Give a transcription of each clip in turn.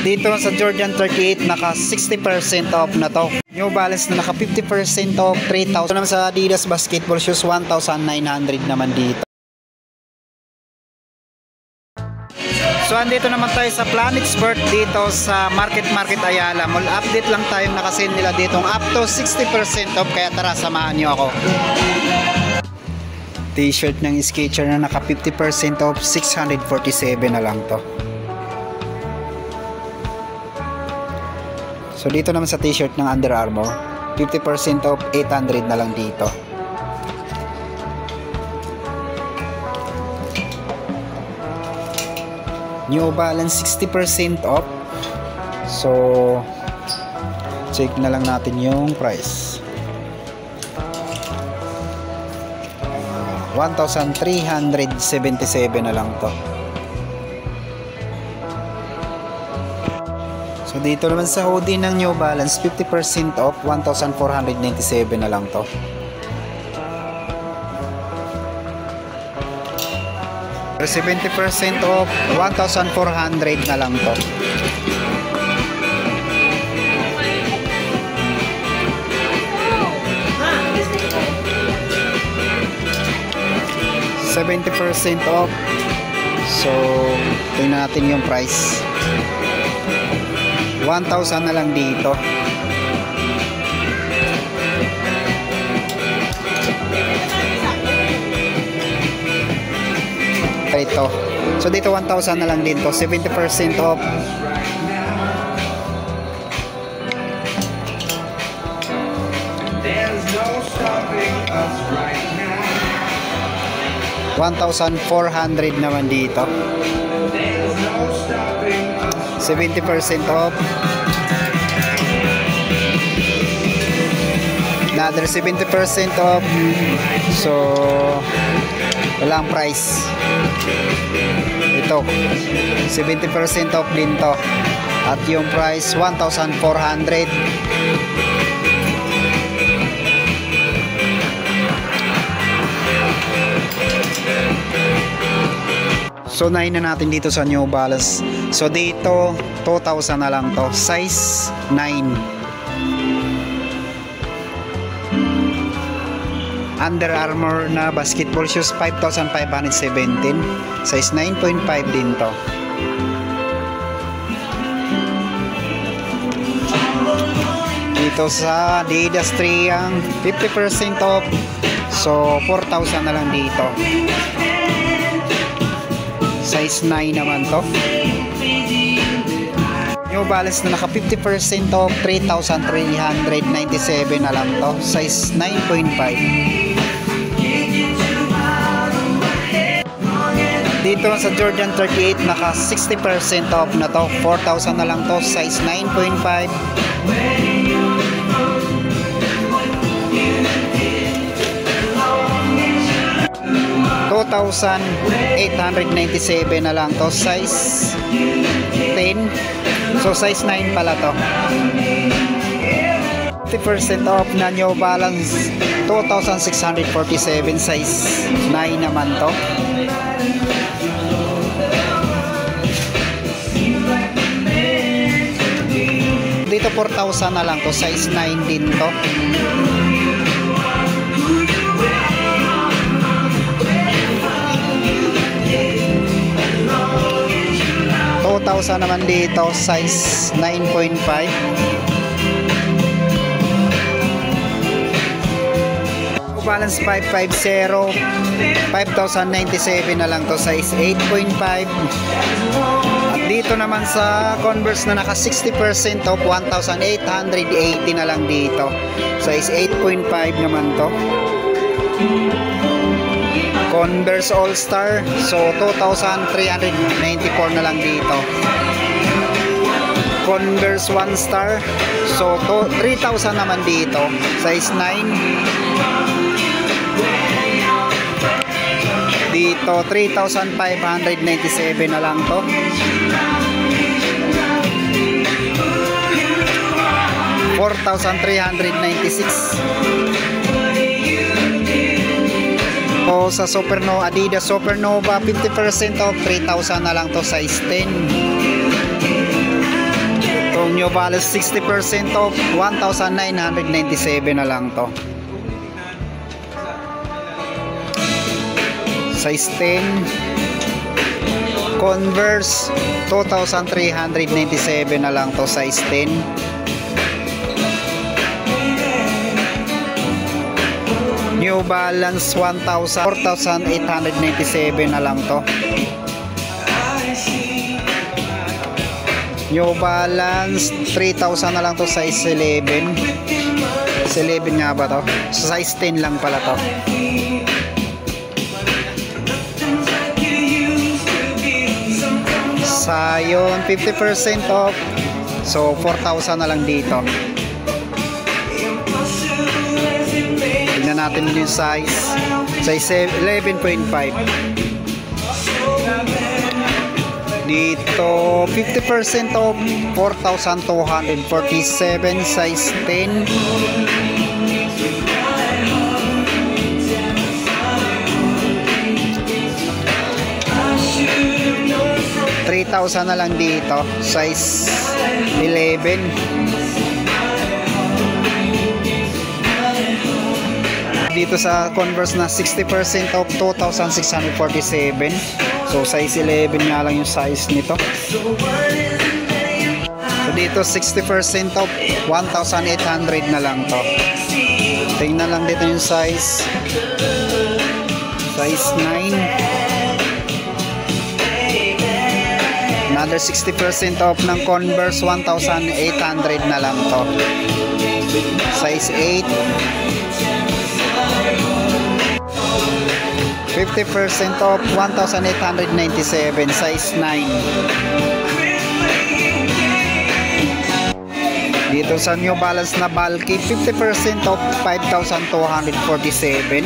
Dito sa Jordan 38 naka 60% off na to. New Balance na naka 50% off, 3,000. Naman sa Adidas basketball shoes 1,900 naman dito. So andito naman tayo sa Planetsburg dito sa Market Ayala Mall. Update lang tayong nakasend nila dito up to 60% off, kaya tara samahan nyo ako. T-shirt ng Skechers na naka 50% off, 647 na lang to. So dito naman sa t-shirt ng Under Armour, 50% off, 800 na lang dito. New Balance 60% off. So check na lang natin yung price. 1,377 na lang to. So dito naman sa hoodie ng New Balance, 50% off, 1,497 na lang to. For 70% off, 1,400 na lang to. $70% off. So tingnan natin yung price. 1,000 na lang dito. Ito. So dito 1,000 na lang dito, 70% off. $1,400 naman dito. 70% off. Another 70% off. So walang price. Ito 70% off din to. At yung price 1,400. So nahin na natin dito sa New Balance. So dito 2,000 na lang to, size 9. Under Armour na basketball shoes 5,517, size 9.5 din to. Dito sa Adidas Triang 50% off. So 4,000 na lang dito. Size 9 naman to. New Balance na naka 50% off, 3,397 na lang to. Size 9.5. Dito sa Jordan 38 naka 60% off na to. 4,000 na lang to. Size 9.5. $2,897 na lang to, size 10. So size 9 pala to. 50% off na New Balance 2,647, size 9 naman to. Dito 4,000 na lang to, size 9 din to. 2,000 naman dito, size 9.5. Balance 550, 5,097 na lang to, size 8.5. At dito naman sa Converse na naka 60% off, 1,880 na lang dito, size 8.5 naman to. Converse All Star, so 2,394 na lang dito. Converse One Star, so 3,000 naman dito, size 9. Dito 3,597 na lang to. $4,396. O sa Supernova, Adidas Supernova 50% off, 3,000 na lang to, size 10. New Balance 60% off, 1,997 na lang to. Size 10. Converse 2,397 na lang to, size 10. New Balance 4,897 na lang to. New Balance 3,000 na lang to, size 11. Size 11 nga ba to? Size 10 lang pala to. Sayon 50% off. So 4,000 na lang dito. Tingnan natin yung size. Size 11.5. Dito 50% off, 4,247, size 10. $3,000 na lang dito, size 11. Dito sa Converse na 60% off, 2,647. So size 11 nga lang yung size nito. So dito 60% off, 1,800 na lang to. Tingnan lang dito yung size. Size 9. Another 60% off ng Converse, 1,800 na lang to. Size 8. 50% off, 1,897, size 9. Dito sa New Balance na bulky, 50% off, 5,247.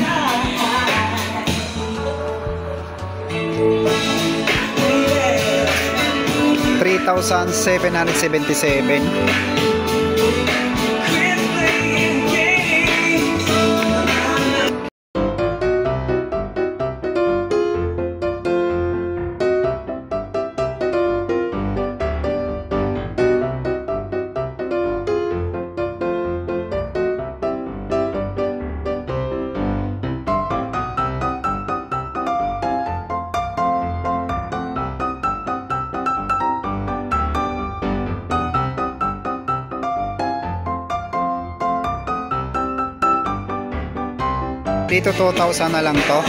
$3,777. Dito 2,000 na lang to.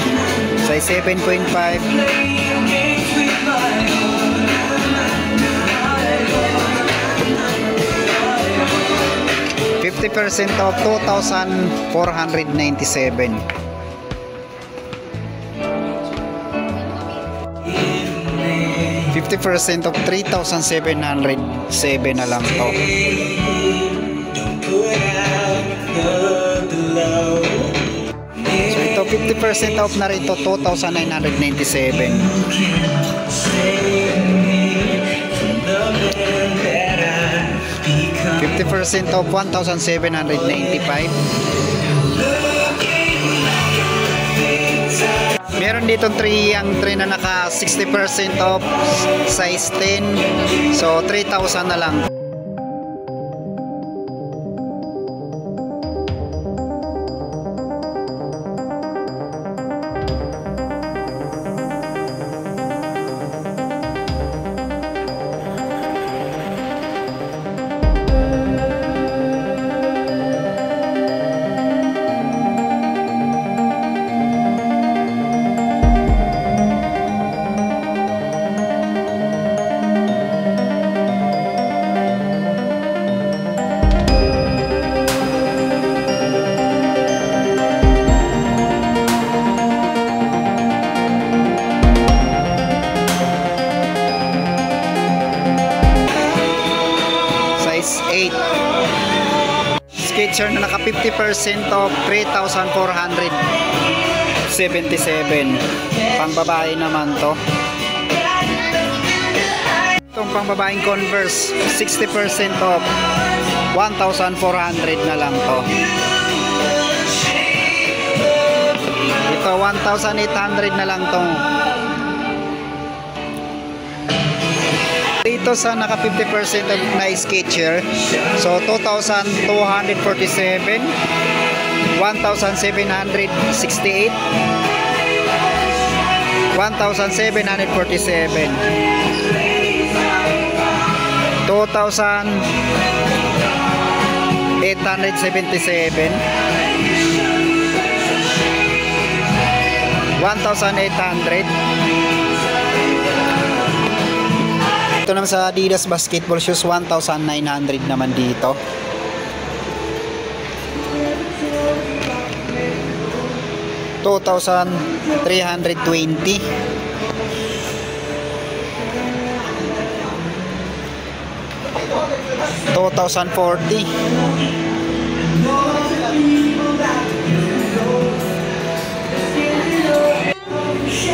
Size 7.5. $50 off, 2,497. $50 off, 3,707 na lang to. So ito 50% off na rin to, 2,997. $50 off, 1,795. Meron dito ang 3 na naka 60% off, size 10. So 3,000 na lang. Skechers na naka 50% off, 3,477. Pang babae naman to. Itong pang babaeng Converse, 60% off, 1,400 na lang to. Ito 1,800 na lang to. dito sa naka 50% na Skechers. So 2,247, 1,768, 1,747, 2,877, 1,800. Ito naman sa Adidas basketball shoes, 1,900 naman dito. $2,320. $2,040.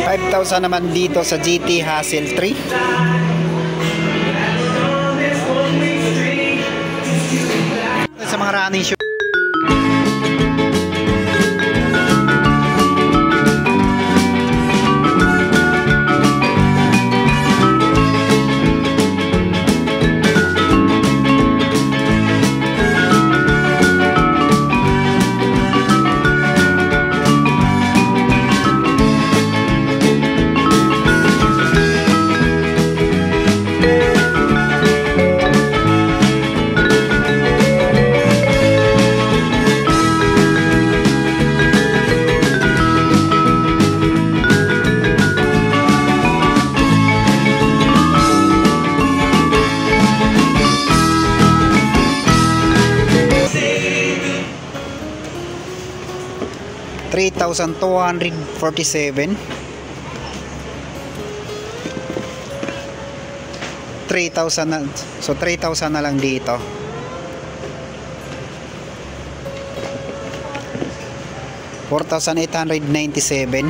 5,000 naman dito sa GT Hassel 3. Sa mga running shoes. $3,247. 3,000 na, so 3,000 na lang dito. $4,897.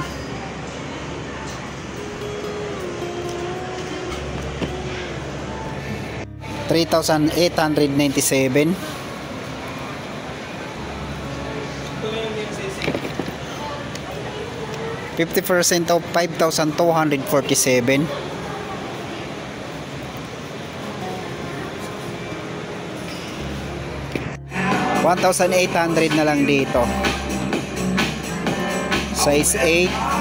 3,897. 50% of 5,247. 1,800 na lang dito. Size 8.